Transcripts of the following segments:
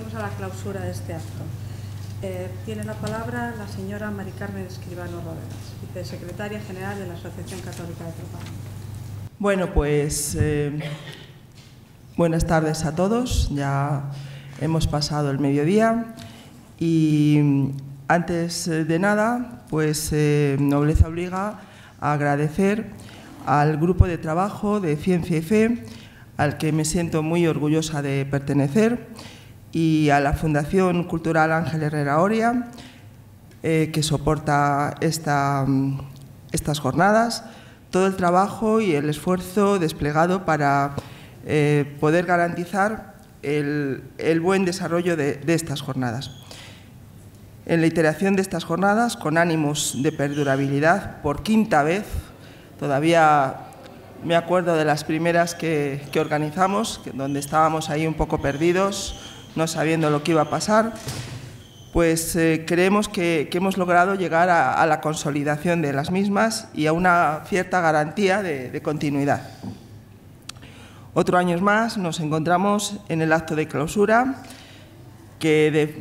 procedemos a la clausura de este acto. Tiene la palabra la señora Mari Carmen Escribano Rodenas, vicesecretaria general de la Asociación Católica de Tropano. Bueno, pues buenas tardes a todos. Ya hemos pasado el mediodía y antes de nada, pues nobleza obliga a agradecer al grupo de trabajo de Ciencia y Fe, al que me siento muy orgullosa de pertenecer, y a la Fundación Cultural Ángel Herrera Oria, que soporta estas jornadas, todo el trabajo y el esfuerzo desplegado para poder garantizar el buen desarrollo de estas jornadas. En la iteración de estas jornadas, con ánimos de perdurabilidad, por quinta vez, todavía me acuerdo de las primeras que organizamos, donde estábamos ahí un poco perdidos, no sabiendo lo que iba a pasar, pues creemos que hemos logrado llegar a la consolidación de las mismas y a una cierta garantía de continuidad. Otro año más nos encontramos en el acto de clausura, que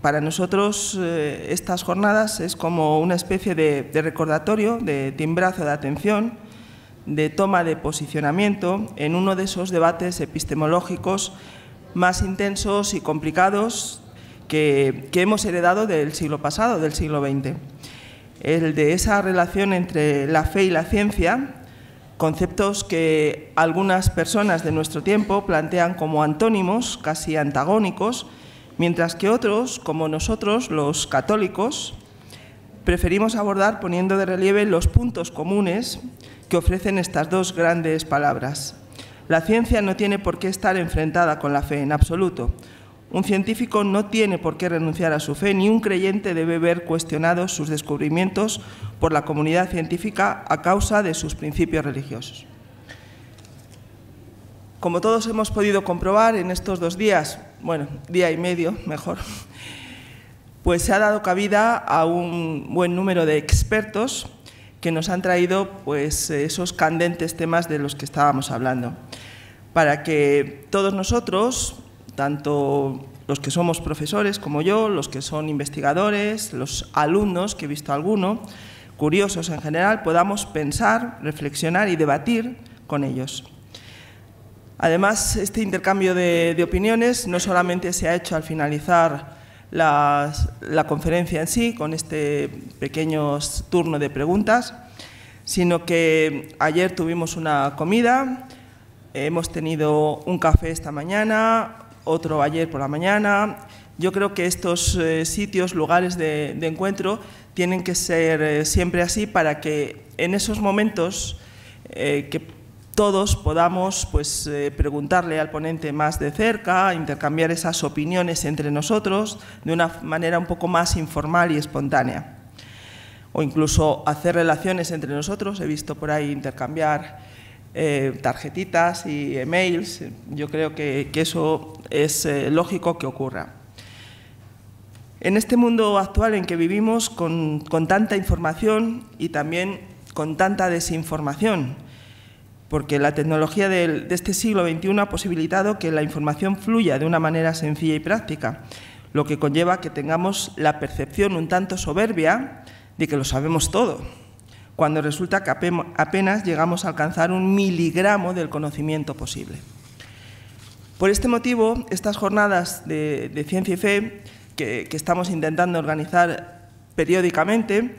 para nosotros estas jornadas es como una especie de recordatorio, de timbrazo de atención, de toma de posicionamiento en uno de esos debates epistemológicos más intensos y complicados que hemos heredado del siglo pasado, del siglo XX. El de esa relación entre la fe y la ciencia, conceptos que algunas personas de nuestro tiempo plantean como antónimos, casi antagónicos, mientras que otros, como nosotros, los católicos, preferimos abordar poniendo de relieve los puntos comunes que ofrecen estas dos grandes palabras. La ciencia no tiene por qué estar enfrentada con la fe, en absoluto. Un científico no tiene por qué renunciar a su fe, ni un creyente debe ver cuestionados sus descubrimientos por la comunidad científica a causa de sus principios religiosos. Como todos hemos podido comprobar en estos 2 días, bueno, día y medio mejor, pues se ha dado cabida a un buen número de expertos que nos han traído pues, esos candentes temas de los que estábamos hablando, para que todos nosotros, tanto los que somos profesores como yo, los que son investigadores, los alumnos, que he visto alguno, curiosos en general, podamos pensar, reflexionar y debatir con ellos. Además, este intercambio de opiniones no solamente se ha hecho al finalizar la conferencia en sí, con este pequeño turno de preguntas, sino que ayer tuvimos una comida, hemos tenido un café esta mañana, otro ayer por la mañana. Yo creo que estos sitios, lugares de encuentro, tienen que ser siempre así para que en esos momentos que todos podamos pues, preguntarle al ponente más de cerca, intercambiar esas opiniones entre nosotros de una manera un poco más informal y espontánea. O incluso hacer relaciones entre nosotros. He visto por ahí intercambiar tarjetitas y emails. Yo creo que eso es lógico que ocurra. En este mundo actual en que vivimos con tanta información y también con tanta desinformación, porque la tecnología de este siglo XXI ha posibilitado que la información fluya de una manera sencilla y práctica, lo que conlleva que tengamos la percepción un tanto soberbia de que lo sabemos todo, cuando resulta que apenas llegamos a alcanzar 1 miligramo del conocimiento posible. Por este motivo, estas jornadas de Ciencia y Fe que estamos intentando organizar periódicamente,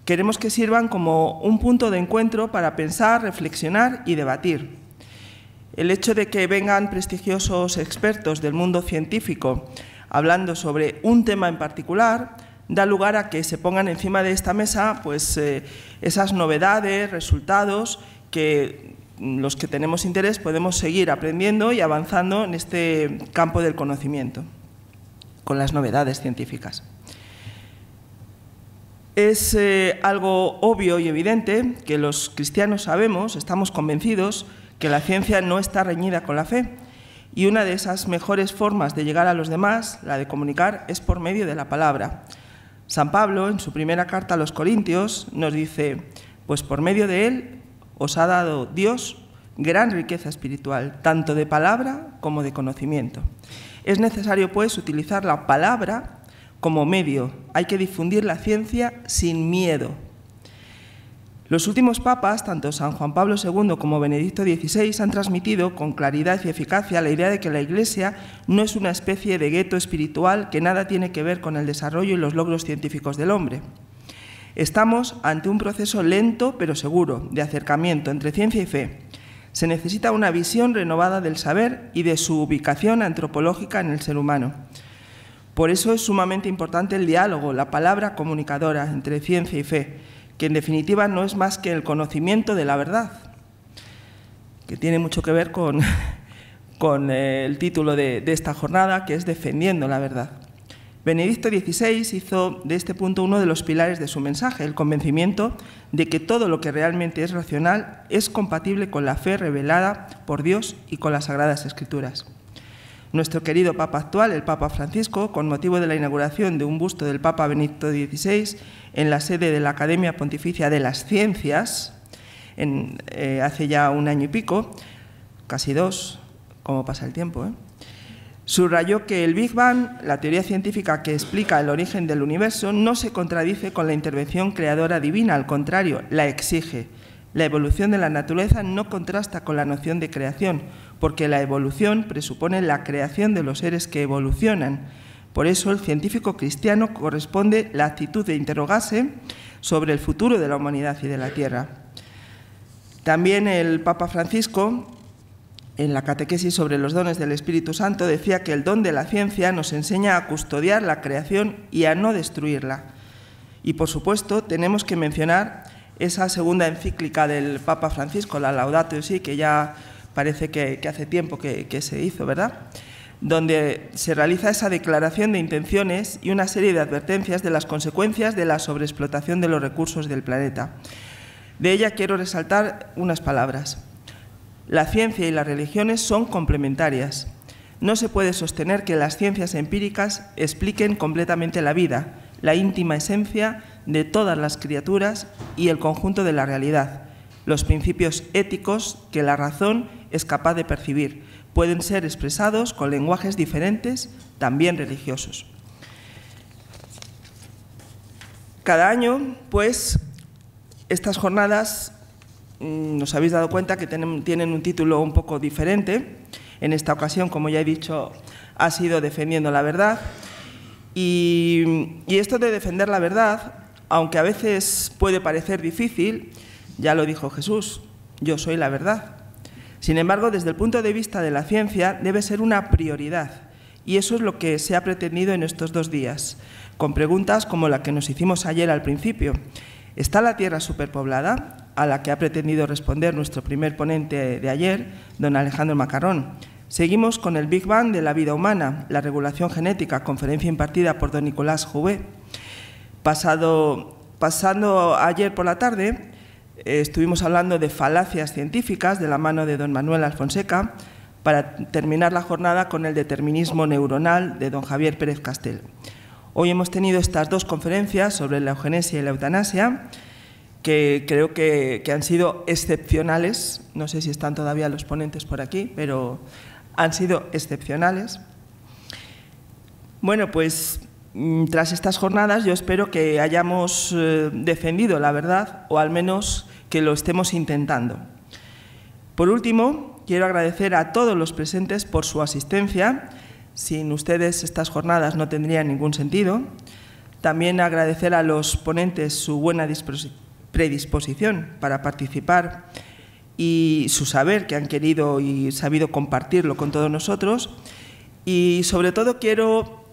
queremos que sirvan como un punto de encuentro para pensar, reflexionar y debatir. El hecho de que vengan prestigiosos expertos del mundo científico hablando sobre un tema en particular da lugar a que se pongan encima de esta mesa pues, esas novedades, resultados que los que tenemos interés podemos seguir aprendiendo y avanzando en este campo del conocimiento con las novedades científicas. Es algo obvio y evidente que los cristianos sabemos, estamos convencidos, que la ciencia no está reñida con la fe, y una de esas mejores formas de llegar a los demás, la de comunicar, es por medio de la palabra. San Pablo, en su primera carta a los Corintios, nos dice: pues por medio de él os ha dado Dios gran riqueza espiritual, tanto de palabra como de conocimiento. Es necesario, pues, utilizar la palabra como medio. Hay que difundir la ciencia sin miedo. Los últimos papas, tanto San Juan Pablo II como Benedicto XVI, han transmitido con claridad y eficacia la idea de que la Iglesia no es una especie de gueto espiritual que nada tiene que ver con el desarrollo y los logros científicos del hombre. Estamos ante un proceso lento pero seguro de acercamiento entre ciencia y fe. Se necesita una visión renovada del saber y de su ubicación antropológica en el ser humano. Por eso es sumamente importante el diálogo, la palabra comunicadora entre ciencia y fe, que en definitiva no es más que el conocimiento de la verdad, que tiene mucho que ver con el título de esta jornada, que es Defendiendo la verdad. Benedicto XVI hizo de este punto uno de los pilares de su mensaje, el convencimiento de que todo lo que realmente es racional es compatible con la fe revelada por Dios y con las Sagradas Escrituras. Nuestro querido Papa actual, el Papa Francisco, con motivo de la inauguración de un busto del Papa Benedicto XVI en la sede de la Academia Pontificia de las Ciencias, hace ya un año y pico, casi dos, cómo pasa el tiempo, subrayó que el Big Bang, la teoría científica que explica el origen del universo, no se contradice con la intervención creadora divina, al contrario, la exige. La evolución de la naturaleza no contrasta con la noción de creación, porque la evolución presupone la creación de los seres que evolucionan. Por eso, el científico cristiano corresponde la actitud de interrogarse sobre el futuro de la humanidad y de la Tierra. También el Papa Francisco, en la catequesis sobre los dones del Espíritu Santo, decía que el don de la ciencia nos enseña a custodiar la creación y a no destruirla. Y, por supuesto, tenemos que mencionar esa segunda encíclica del Papa Francisco, la Laudato Si, que ya parece que hace tiempo que se hizo, ¿verdad?, donde se realiza esa declaración de intenciones y una serie de advertencias de las consecuencias de la sobreexplotación de los recursos del planeta. De ella quiero resaltar unas palabras. La ciencia y las religiones son complementarias. No se puede sostener que las ciencias empíricas expliquen completamente la vida, la íntima esencia de todas las criaturas y el conjunto de la realidad. Los principios éticos que la razón es capaz de percibir pueden ser expresados con lenguajes diferentes, también religiosos. Cada año, pues, estas jornadas, nos habéis dado cuenta que tienen un título un poco diferente. En esta ocasión, como ya he dicho, ha sido Defendiendo la verdad. Y esto de defender la verdad, aunque a veces puede parecer difícil, ya lo dijo Jesús, yo soy la verdad. Sin embargo, desde el punto de vista de la ciencia, debe ser una prioridad. Y eso es lo que se ha pretendido en estos 2 días, con preguntas como la que nos hicimos ayer al principio. ¿Está la Tierra superpoblada?, a la que ha pretendido responder nuestro primer ponente de ayer, don Alejandro Macarrón. Seguimos con el Big Bang de la vida humana, la regulación genética, conferencia impartida por don Nicolás Jouvet. Pasando ayer por la tarde, estuvimos hablando de falacias científicas de la mano de don Manuel Alfonseca, para terminar la jornada con el determinismo neuronal de don Javier Pérez Castel. Hoy hemos tenido estas 2 conferencias sobre la eugenesia y la eutanasia, que creo que han sido excepcionales. No sé si están todavía los ponentes por aquí, pero han sido excepcionales. Bueno, pues tras estas jornadas yo espero que hayamos defendido la verdad, o al menos que lo estemos intentando. Por último, quiero agradecer a todos los presentes por su asistencia. Sin ustedes estas jornadas no tendrían ningún sentido. También agradecer a los ponentes su buena predisposición para participar y su saber, que han querido y sabido compartirlo con todos nosotros. Y sobre todo quiero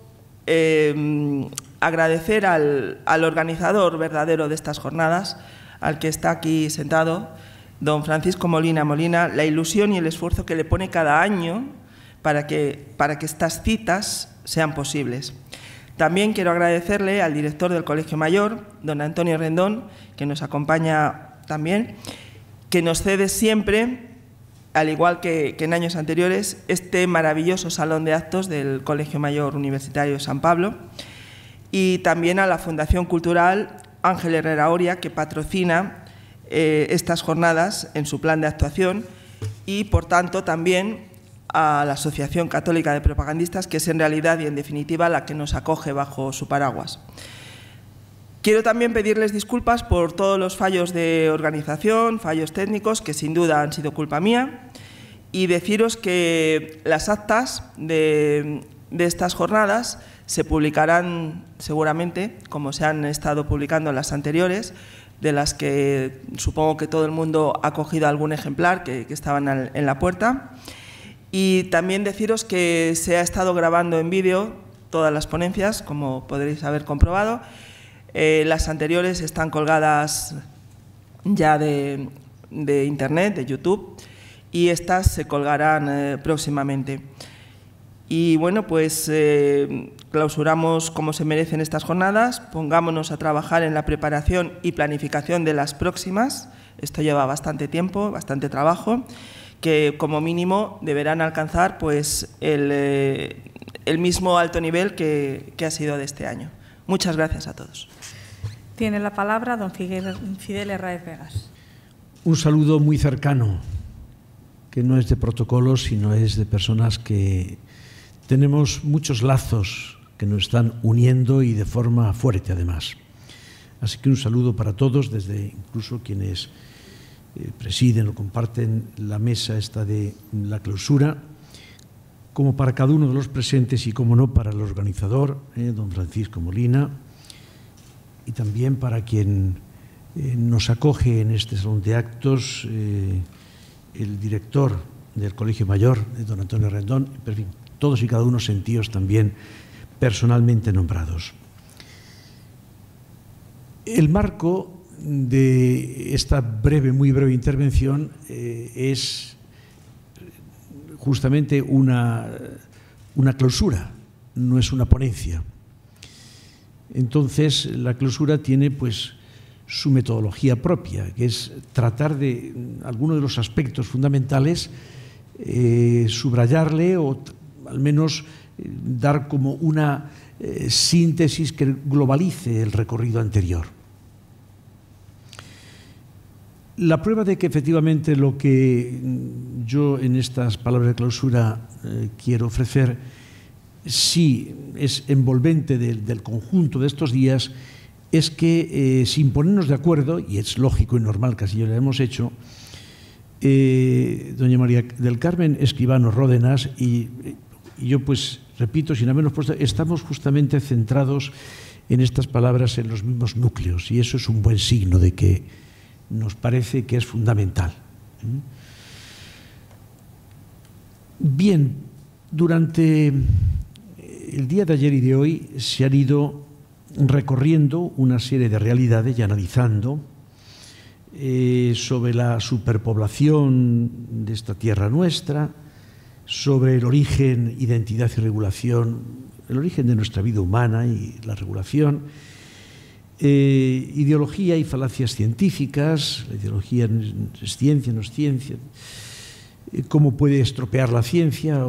agradecer al organizador verdadero de estas jornadas, al que está aquí sentado, don Francisco Molina, la ilusión y el esfuerzo que le pone cada año para que estas citas sean posibles. También quiero agradecerle al director del Colegio Mayor, don Antonio Rendón, que nos acompaña también, que nos cede siempre, al igual que en años anteriores, este maravilloso salón de actos del Colegio Mayor Universitario San Pablo, y también a la Fundación Cultural Ángel Herrera Oria, que patrocina estas jornadas en su plan de actuación, y, por tanto, también a la Asociación Católica de Propagandistas, que es en realidad y en definitiva la que nos acoge bajo su paraguas. Quiero también pedirles disculpas por todos los fallos de organización, fallos técnicos, que sin duda han sido culpa mía, y deciros que las actas de estas jornadas se publicarán seguramente, como se han estado publicando en las anteriores, de las que supongo que todo el mundo ha cogido algún ejemplar que estaban en la puerta. Y también deciros que se ha estado grabando en vídeo todas las ponencias, como podréis haber comprobado. Las anteriores están colgadas ya de Internet, de YouTube, y estas se colgarán próximamente. Y bueno, pues clausuramos como se merecen estas jornadas, pongámonos a trabajar en la preparación y planificación de las próximas. Esto lleva bastante tiempo, bastante trabajo, que como mínimo deberán alcanzar pues, el mismo alto nivel que ha sido de este año. Muchas gracias a todos. Tiene la palabra don Fidel Herráez Vegas. Un saludo muy cercano, que no es de protocolo, sino es de personas que tenemos muchos lazos que nos están uniendo y de forma fuerte, además. Así que un saludo para todos, desde incluso quienes presiden o comparten la mesa esta de la clausura, como para cada uno de los presentes y, como no, para el organizador, don Francisco Molina, y también para quien nos acoge en este salón de actos, el director del Colegio Mayor, don Antonio Rendón, en fin, todos y cada uno sentidos también personalmente nombrados. El marco de esta muy breve intervención es justamente una clausura, no es una ponencia. Entonces, la clausura tiene pues su metodología propia, que es tratar de algunos de los aspectos fundamentales, subrayarle o al menos dar como una síntesis que globalice el recorrido anterior. La prueba de que efectivamente lo que yo en estas palabras de clausura quiero ofrecer sí es envolvente del conjunto de estos días es que sin ponernos de acuerdo, y es lógico y normal que así lo hemos hecho, doña María del Carmen Escribano Ródenas y yo pues repito, sin habernos puesto, estamos justamente centrados en estas palabras en los mismos núcleos y eso es un buen signo de que nos parece que es fundamental. Bien, durante el día de ayer y de hoy se han ido recorriendo una serie de realidades y analizando sobre la superpoblación de esta tierra nuestra, sobre el origen, identidad y regulación, el origen de nuestra vida humana y la regulación, ideología y falacias científicas, la ideología es ciencia, no es ciencia, cómo puede estropear la ciencia.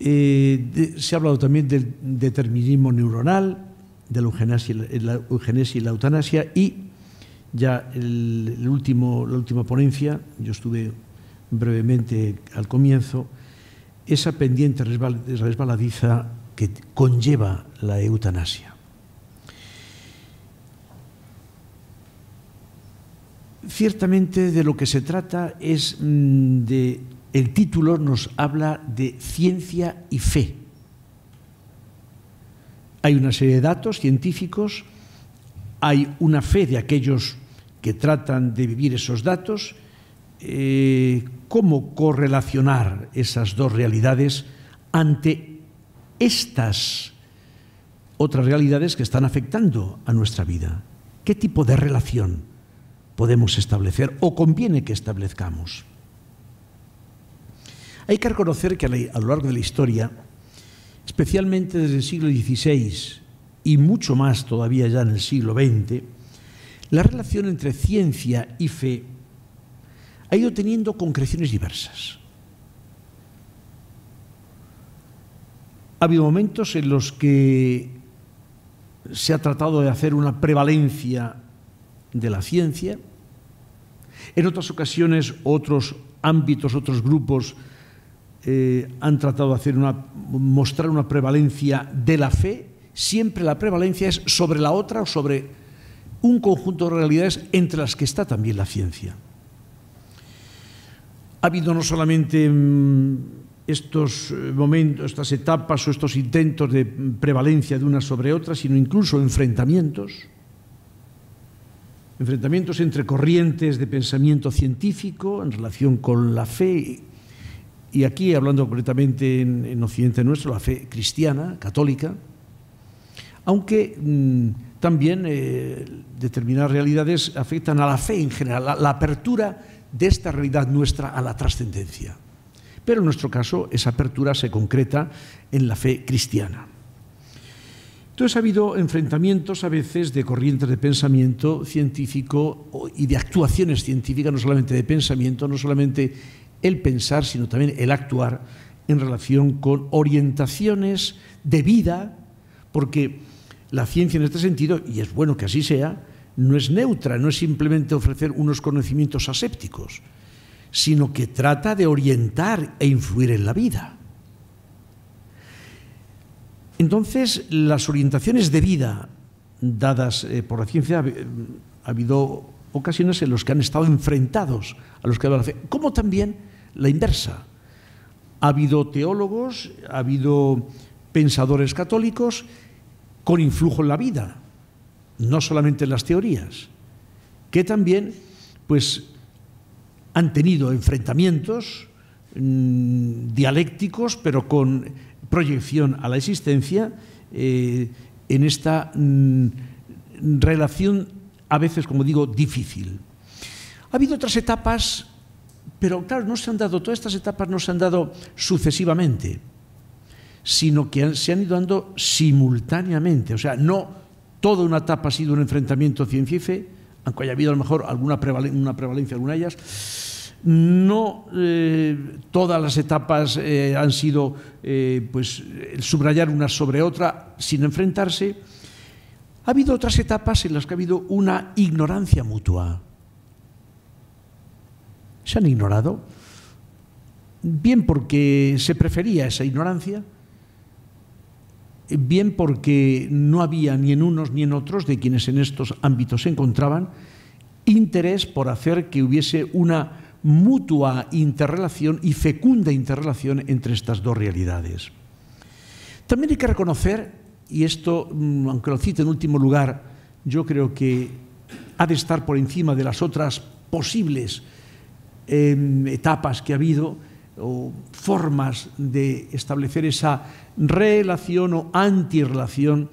Se ha hablado también del determinismo neuronal, de la eugenesia y la eutanasia y ya la última ponencia, yo estuve brevemente al comienzo, esa pendiente resbaladiza que conlleva la eutanasia. Ciertamente de lo que se trata es el título nos habla de ciencia y fe. Hay una serie de datos científicos, hay una fe de aquellos que tratan de vivir esos datos. ¿Cómo correlacionar esas dos realidades ante estas otras realidades que están afectando a nuestra vida? ¿Qué tipo de relación podemos establecer o conviene que establezcamos? Hay que reconocer que a lo largo de la historia, especialmente desde el siglo XVI y mucho más todavía ya en el siglo XX, la relación entre ciencia y fe ha ido teniendo concreciones diversas. Ha habido momentos en los que se ha tratado de hacer una prevalencia de la ciencia, en otras ocasiones otros ámbitos, otros grupos han tratado de mostrar una prevalencia de la fe, siempre la prevalencia es sobre la otra o sobre un conjunto de realidades entre las que está también la ciencia. Ha habido no solamente estos momentos, estas etapas o estos intentos de prevalencia de una sobre otra, sino incluso enfrentamientos entre corrientes de pensamiento científico en relación con la fe, y aquí hablando concretamente en Occidente nuestro, la fe cristiana, católica, aunque también determinadas realidades afectan a la fe en general, la apertura de esta realidad nuestra a la trascendencia. Pero en nuestro caso esa apertura se concreta en la fe cristiana. Entonces ha habido enfrentamientos a veces de corrientes de pensamiento científico y de actuaciones científicas, no solamente de pensamiento, no solamente el pensar, sino también el actuar en relación con orientaciones de vida, porque la ciencia en este sentido, y es bueno que así sea, no es neutra, no es simplemente ofrecer unos conocimientos asépticos, sino que trata de orientar e influir en la vida. Entonces, las orientaciones de vida dadas por la ciencia, ha habido ocasiones en las que han estado enfrentados a los que daban la fe, como también la inversa. Ha habido teólogos, ha habido pensadores católicos con influjo en la vida, no solamente en las teorías, que también pues, han tenido enfrentamientos dialécticos, pero con proyección a la existencia en esta relación a veces, como digo, difícil. Ha habido otras etapas, pero claro, todas estas etapas no se han dado sucesivamente, sino que se han ido dando simultáneamente. O sea, no toda una etapa ha sido un enfrentamiento ciencia y fe, aunque haya habido a lo mejor una prevalencia, alguna de ellas. No todas las etapas han sido pues, subrayar una sobre otra sin enfrentarse. Ha habido otras etapas en las que ha habido una ignorancia mutua. Se han ignorado, bien porque se prefería esa ignorancia, bien porque no había ni en unos ni en otros, de quienes en estos ámbitos se encontraban, interés por hacer que hubiese una mutua interrelación y fecunda interrelación entre estas dos realidades. También hay que reconocer, y esto, aunque lo cite en último lugar, yo creo que ha de estar por encima de las otras posibles etapas que ha habido, o formas de establecer esa relación o antirrelación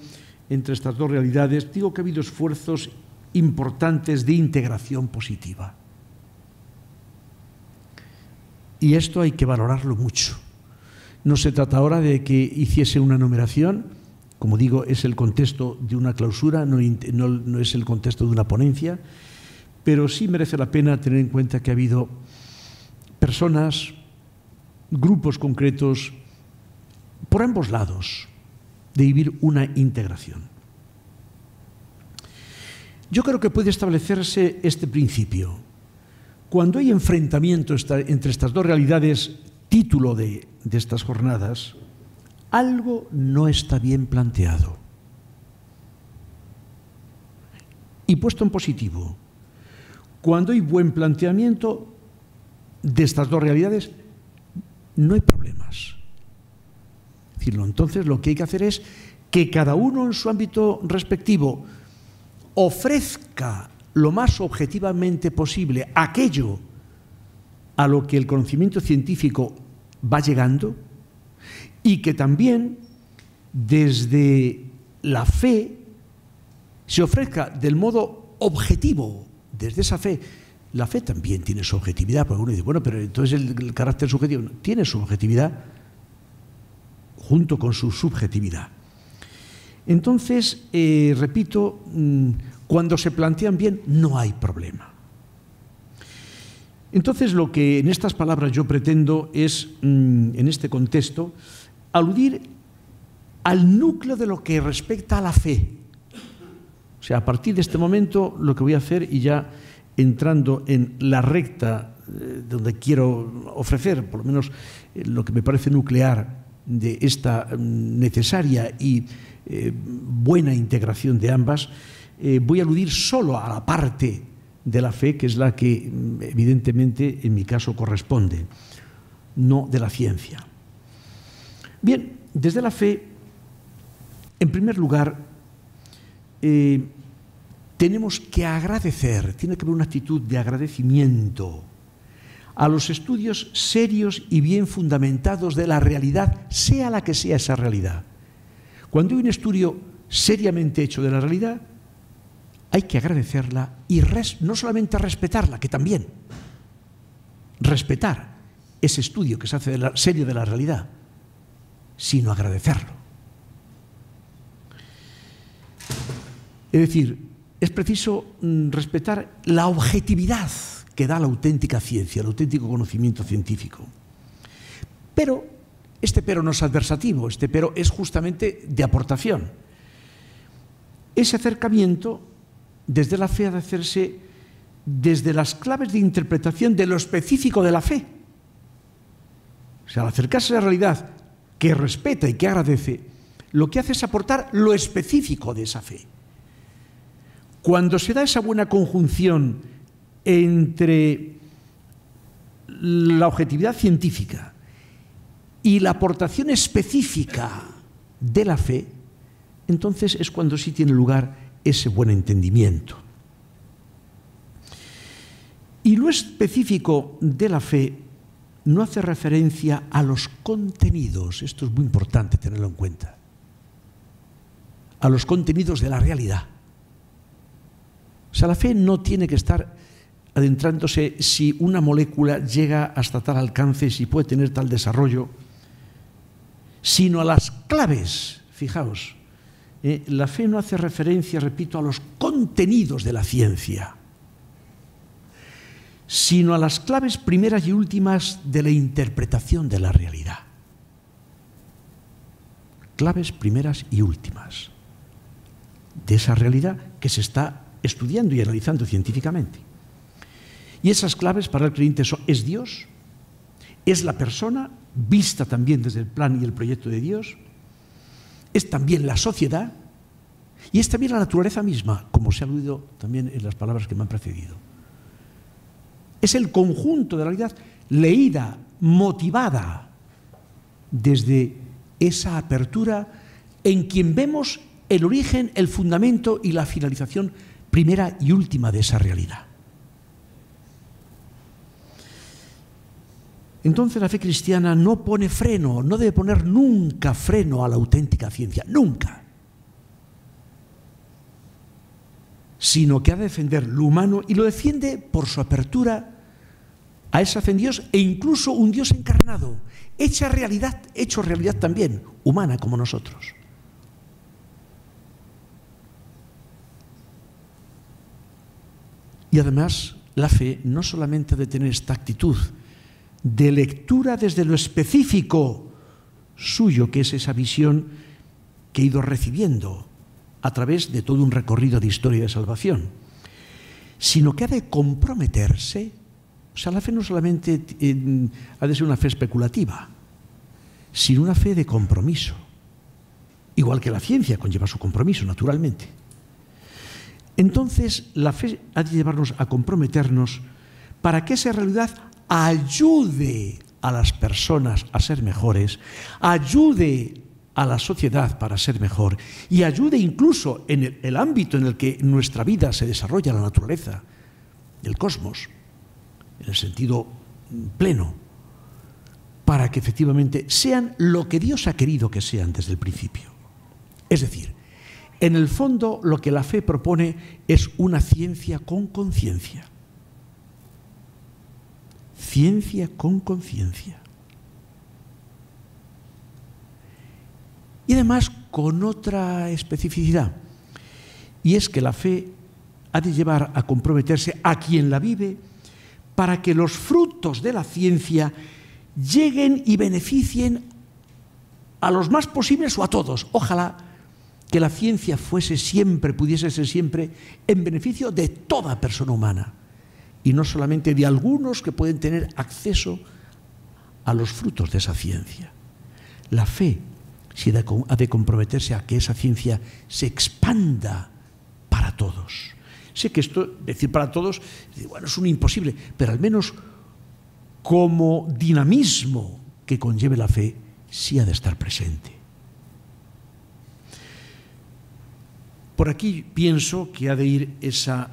entre estas dos realidades, digo que ha habido esfuerzos importantes de integración positiva. Y esto hay que valorarlo mucho. No se trata ahora de que hiciese una numeración, como digo, es el contexto de una clausura, no es el contexto de una ponencia, pero sí merece la pena tener en cuenta que ha habido personas, grupos concretos, por ambos lados, de vivir una integración. Yo creo que puede establecerse este principio. Cuando hay enfrentamiento entre estas dos realidades, título de estas jornadas, algo no está bien planteado. Y puesto en positivo, cuando hay buen planteamiento de estas dos realidades, no hay problemas. Es decir, entonces lo que hay que hacer es que cada uno en su ámbito respectivo ofrezca lo más objetivamente posible aquello a lo que el conocimiento científico va llegando, y que también desde la fe se ofrezca del modo objetivo, desde esa fe. La fe también tiene su objetividad, porque uno dice, bueno, pero entonces el carácter subjetivo tiene su objetividad junto con su subjetividad. Entonces, repito, cuando se plantean bien, no hay problema. Entonces, lo que en estas palabras yo pretendo es, en este contexto, aludir al núcleo de lo que respecta a la fe. O sea, a partir de este momento, lo que voy a hacer, y ya entrando en la recta donde quiero ofrecer, por lo menos lo que me parece nuclear de esta necesaria y buena integración de ambas, voy a aludir solo a la parte de la fe, que es la que evidentemente en mi caso corresponde, no de la ciencia. Bien, desde la fe, en primer lugar, tenemos que agradecer, tiene que haber una actitud de agradecimiento a los estudios serios y bien fundamentados de la realidad, sea la que sea esa realidad. Cuando hay un estudio seriamente hecho de la realidad, hay que agradecerla y no solamente respetarla, que también, respetar ese estudio que se hace serio de la realidad, sino agradecerlo. Es decir, es preciso respetar la objetividad que da la auténtica ciencia, el auténtico conocimiento científico. Pero este pero no es adversativo, este pero es justamente de aportación. Ese acercamiento desde la fe ha de hacerse desde las claves de interpretación de lo específico de la fe. O sea, al acercarse a la realidad que respeta y que agradece, lo que hace es aportar lo específico de esa fe. Cuando se da esa buena conjunción entre la objetividad científica y la aportación específica de la fe, entonces es cuando sí tiene lugar ese buen entendimiento. Y lo específico de la fe no hace referencia a los contenidos, esto es muy importante tenerlo en cuenta, a los contenidos de la realidad. O sea, la fe no tiene que estar adentrándose si una molécula llega hasta tal alcance, si puede tener tal desarrollo, sino a las claves. Fijaos, la fe no hace referencia, repito, a los contenidos de la ciencia, sino a las claves primeras y últimas de la interpretación de la realidad. Claves primeras y últimas de esa realidad que se está estudiando y analizando científicamente. Y esas claves para el creyente es Dios, es la persona, vista también desde el plan y el proyecto de Dios, es también la sociedad y es también la naturaleza misma, como se ha aludido también en las palabras que me han precedido. Es el conjunto de la realidad leída, motivada desde esa apertura en quien vemos el origen, el fundamento y la finalización primera y última de esa realidad. Entonces la fe cristiana no pone freno, no debe poner nunca freno a la auténtica ciencia, nunca. Sino que ha de defender lo humano y lo defiende por su apertura a esa fe en Dios e incluso un Dios encarnado, hecho realidad también, humana como nosotros. Y además la fe no solamente ha de tener esta actitud de lectura desde lo específico suyo, que es esa visión que he ido recibiendo a través de todo un recorrido de historia de salvación, sino que ha de comprometerse. O sea, la fe no solamente ha de ser una fe especulativa, sino una fe de compromiso. Igual que la ciencia conlleva su compromiso, naturalmente. Entonces, la fe ha de llevarnos a comprometernos para que esa realidad ayude a las personas a ser mejores, ayude a la sociedad para ser mejor y ayude incluso en el ámbito en el que nuestra vida se desarrolla, la naturaleza, el cosmos, en el sentido pleno, para que efectivamente sean lo que Dios ha querido que sean desde el principio. Es decir, en el fondo lo que la fe propone es una ciencia con conciencia. Ciencia con conciencia. Y además con otra especificidad, y es que la fe ha de llevar a comprometerse a quien la vive para que los frutos de la ciencia lleguen y beneficien a los más posibles o a todos. Ojalá que la ciencia pudiese ser siempre en beneficio de toda persona humana, y no solamente de algunos que pueden tener acceso a los frutos de esa ciencia. La fe sí ha de comprometerse a que esa ciencia se expanda para todos. Sé que esto, decir para todos, bueno, es un imposible, pero al menos como dinamismo que conlleve la fe, sí ha de estar presente. Por aquí pienso que ha de ir esa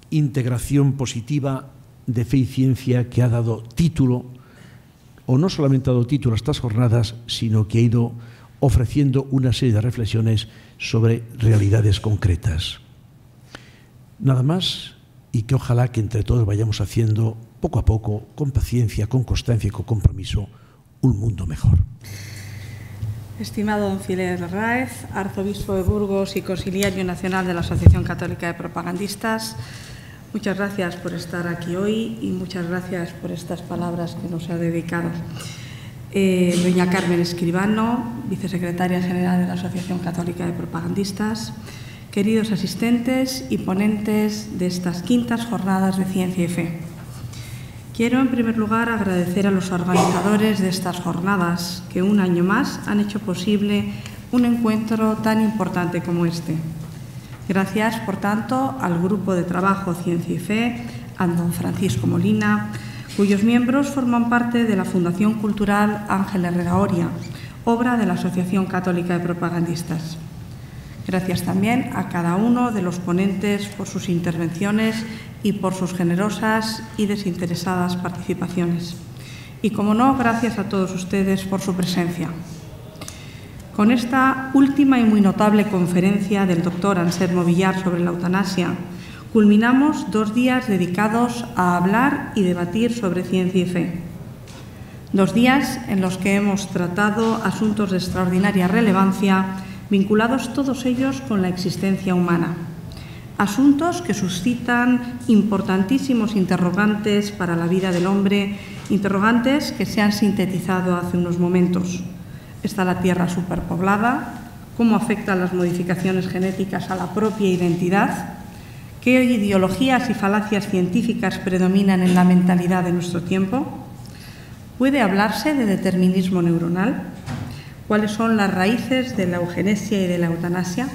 integración positiva de fe y ciencia que ha dado título, o no solamente ha dado título a estas jornadas, sino que ha ido ofreciendo una serie de reflexiones sobre realidades concretas. Nada más, y que ojalá que entre todos vayamos haciendo poco a poco, con paciencia, con constancia y con compromiso, un mundo mejor. Estimado don Filer Raez, arzobispo de Burgos y conciliario nacional de la Asociación Católica de Propagandistas, muchas gracias por estar aquí hoy y muchas gracias por estas palabras que nos ha dedicado. Doña Carmen Escribano, vicesecretaria general de la Asociación Católica de Propagandistas, queridos asistentes y ponentes de estas quintas jornadas de Ciencia y Fe. Quiero, en primer lugar, agradecer a los organizadores de estas jornadas que un año más han hecho posible un encuentro tan importante como este. Gracias, por tanto, al Grupo de Trabajo Ciencia y Fe, a don Francisco Molina, cuyos miembros forman parte de la Fundación Cultural Ángel Herrera Oria, obra de la Asociación Católica de Propagandistas. Gracias también a cada uno de los ponentes por sus intervenciones y por sus generosas y desinteresadas participaciones. Y, como no, gracias a todos ustedes por su presencia. Con esta última y muy notable conferencia del doctor Anselmo Villar sobre la eutanasia, culminamos 2 días dedicados a hablar y debatir sobre ciencia y fe. 2 días en los que hemos tratado asuntos de extraordinaria relevancia, vinculados todos ellos con la existencia humana. Asuntos que suscitan importantísimos interrogantes para la vida del hombre, interrogantes que se han sintetizado hace unos momentos. ¿Está la Tierra superpoblada? ¿Cómo afectan las modificaciones genéticas a la propia identidad? ¿Qué ideologías y falacias científicas predominan en la mentalidad de nuestro tiempo? ¿Puede hablarse de determinismo neuronal? ¿Cuáles son las raíces de la eugenesia y de la eutanasia?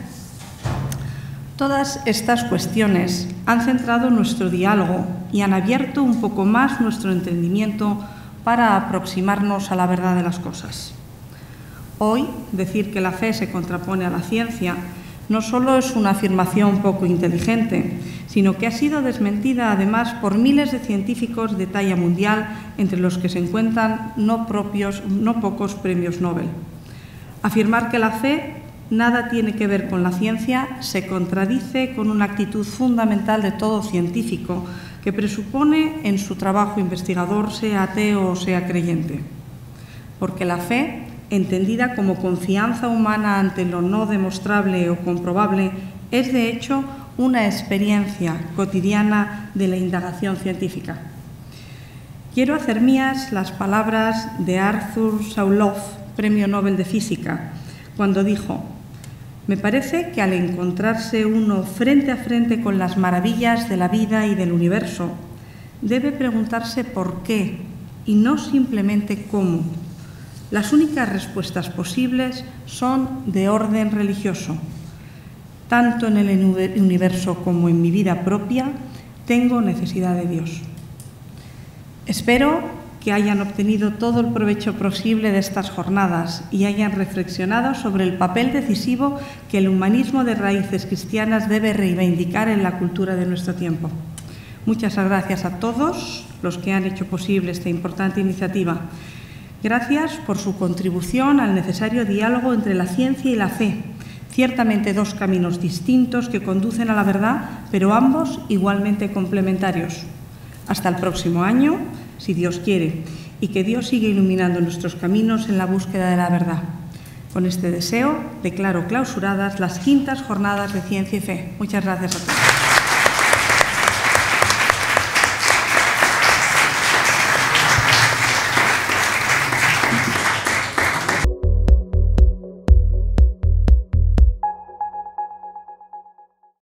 Todas estas cuestiones han centrado nuestro diálogo y han abierto un poco más nuestro entendimiento para aproximarnos a la verdad de las cosas. Hoy, decir que la fe se contrapone a la ciencia no solo es una afirmación poco inteligente, sino que ha sido desmentida además por miles de científicos de talla mundial, entre los que se encuentran no pocos premios Nobel. Afirmar que la fe nada tiene que ver con la ciencia se contradice con una actitud fundamental de todo científico que presupone en su trabajo investigador, sea ateo o sea creyente. Porque la fe, entendida como confianza humana ante lo no demostrable o comprobable, es de hecho una experiencia cotidiana de la indagación científica. Quiero hacer mías las palabras de Arthur Saulow, Premio Nobel de Física, cuando dijo: «Me parece que al encontrarse uno frente a frente con las maravillas de la vida y del universo, debe preguntarse por qué y no simplemente cómo. Las únicas respuestas posibles son de orden religioso. Tanto en el universo como en mi vida propia, tengo necesidad de Dios». Espero que hayan obtenido todo el provecho posible de estas jornadas y hayan reflexionado sobre el papel decisivo que el humanismo de raíces cristianas debe reivindicar en la cultura de nuestro tiempo. Muchas gracias a todos los que han hecho posible esta importante iniciativa. Gracias por su contribución al necesario diálogo entre la ciencia y la fe. Ciertamente 2 caminos distintos que conducen a la verdad, pero ambos igualmente complementarios. Hasta el próximo año, si Dios quiere, y que Dios siga iluminando nuestros caminos en la búsqueda de la verdad. Con este deseo, declaro clausuradas las quintas jornadas de Ciencia y Fe. Muchas gracias a todos.